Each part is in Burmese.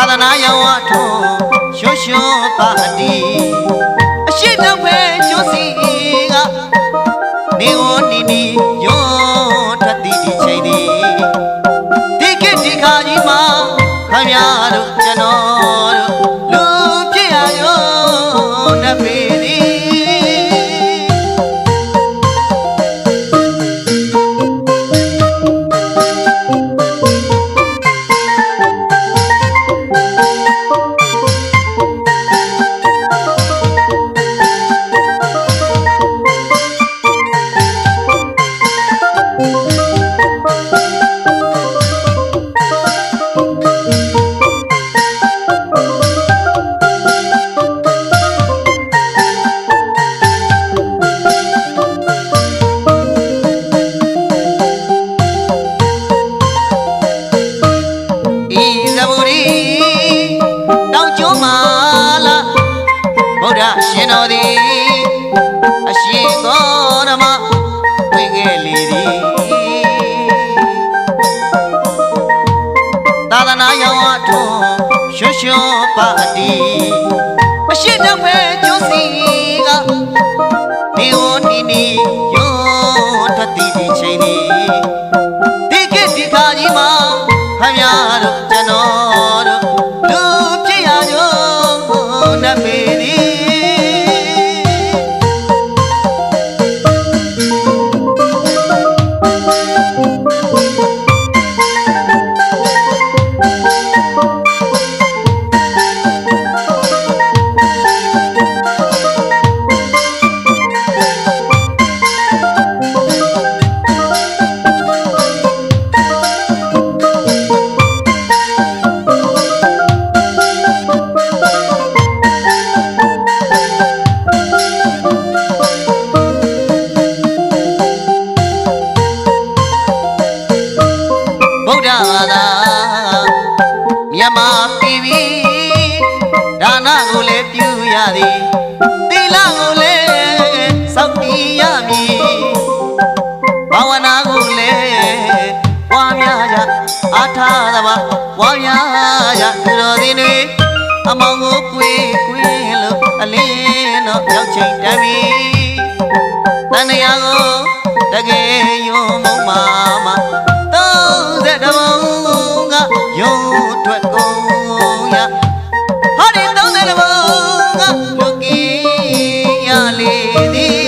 သာသနာရောင်ဝထုံးရွှွှွှပါတီအရှိတောင်ဖဲကျွန်းစီကနေဝနီနီယောထတ်တီဒီချိန်ဒီဒီကစ်ဒီခါကြီးမှာခမရတို့ကျွန်တော်တို့လူဖြစ်ရရောနတ်ပေသည်ရှင်တော်သည်အရှင်သောဓမ္မဝင်ခဲ့လေသည်သာသနာရောင်ဝထုံးရွှွှွပါတီအရှိတောင်ဖဲကျွန်းစီကနေဝနီနီယောထတ်တီဒီချိန်ဒီဒီကစ်ဒီခါကြီးမှာခမရတို့ကျွန်တော်တို့လူဖြစ်ရကြနတ်ပေသည်မြန်မာပြည်ပြီဒါနကိုလည်းပြုရသည်သီလကိုလည်းစောင့်တည်ရမည်ဘာဝနာကိုလည်းပွားများကြအားထားသဘာပွားများကြသူတော်စင်တွေအမောင်ကိုကွေးလို့အလင်းတော့ရောက်ချိန်တမ်းပြီတန်တရားကိုတကယ်ယုံမုံမာ30ဘုံကယုံထွက်ကုန်ရဟာဒီ30ဘုံကလူကြီးရလေသည်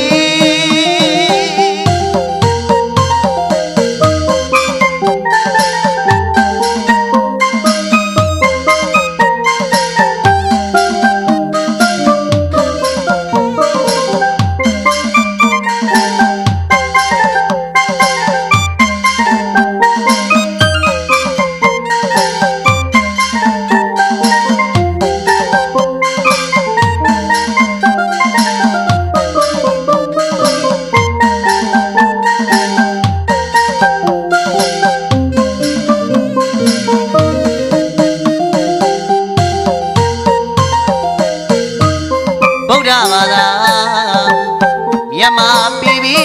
မြန်မာပြည်ပြီ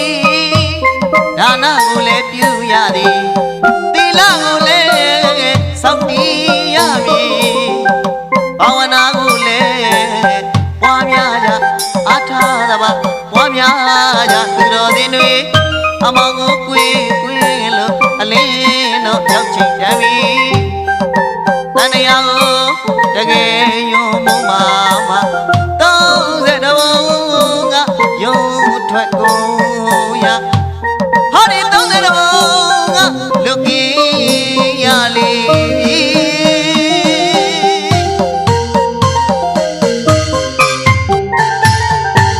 ဒါနကိုလည်းပြုရသည်သီလကိုလည်းစောင့်တည်ရမည်ဘာဝနာကိုလည်းပွားများကြအားထားသဘာပွားများကြသူတော်စင်တွေအမောင်ကိုကွေးလို့အလင်းတော့ရောက်ချိန်တမ်းပြီတန်တရားကိုတကယ်ယုံမုံမာ30ဘုံကယုံထွက်ကုန်ရဟာဒီ30ဘုံကလူကြီးရလေ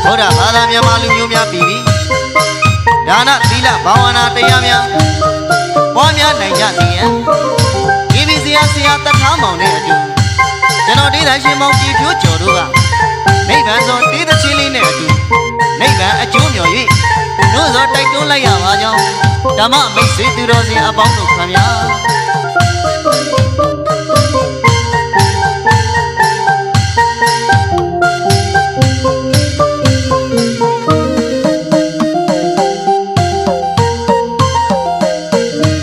ဘုရားဘာသာမြန်မာလူမျိုးများပြည်ပြီဒါနသီလဘာဝနာတရားများပွားများနိုင်ကြစေရန်ဒီဒီဆရာတထားမောင်နဲ့အတူကျွန်တော်ဒေသရှင်မောင်ပြည်ဖြိုးကျော်တို့ကနိဗ္ဗာန်သောတေးသချင်းလေးနဲ့အတူနိဗ္ဗာန်အကျိုးမြော်၍တို့သောတိုက်တွန်းလိုက်ရပါကြောင်းဓမ္မမိတ်ဆွေသူတော်စင်အပေါင်းတို့ခင်ဗျာ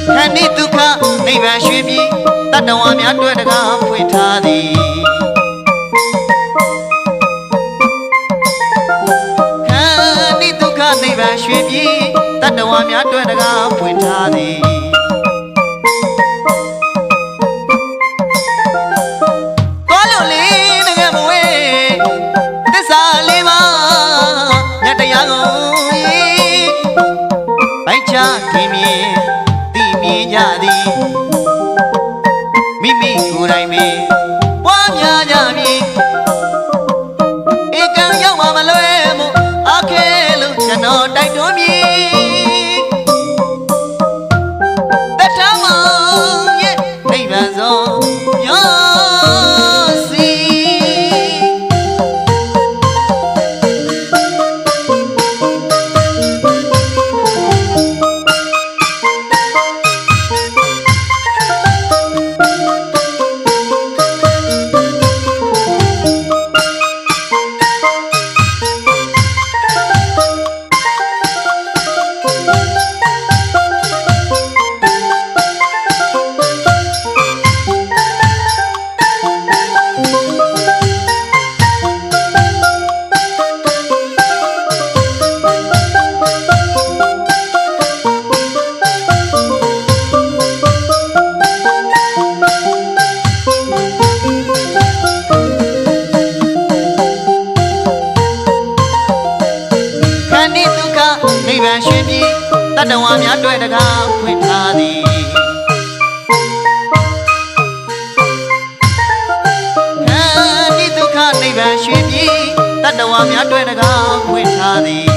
ခဏိဒုက္ခနိဗ္ဗာန်ရွှေပြည်တတ္တဝါများတွေ့တကားဖွင့်ထား သည်ခန္ဒီဒုက္ခနိဗ္ဗာန်ရွှေပြည်တတ္တဝါများတွေ့တကားဖွင့်ထားသည်သွားလို့လေတကယ်မဝေးသစ္စာလေးပါးမြတ်တရားကိုဘိုက်ချခင်မြင်သိမြင်ကြသည်မိမိကိုယ်တိုင်ပင်ပွားများကြပြီဧကံရောက်မှမလွဲမို့အခဲလို့ကျွန်တော်တိုက်တွန်းမည်တထမောင်ရဲ့နိဗ္ဗာန်ဆုံးရောစီတတ္တဝါများတွေ့တကားဖွင့်ထားသည်ခန္ဒီဒုက္ခနိဗ္ဗာန်ရွှေပြည်တတ္တဝါများတွေ့တကားဖွင့်ထားသည်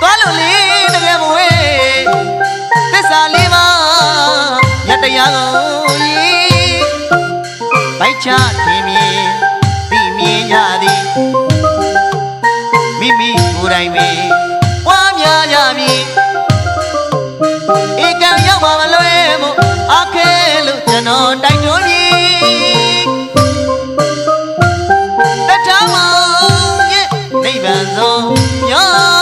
သွားလို့လေတကယ်မဝေးသစ္စာလေးပါးမြတ်တရားကိုဘိုက်ချခင်မြင်သိမြင်ကြသည်မိမိကိုယ်တိုင်ပင်ပွားများကြပြီဧကံရောက်မှမလွဲမို့အခဲလို့ကျွန်တော်တိုက်တွန်းပြီးတထမောင်ရဲ့နိဗ္ဗာန်ဆုံးရော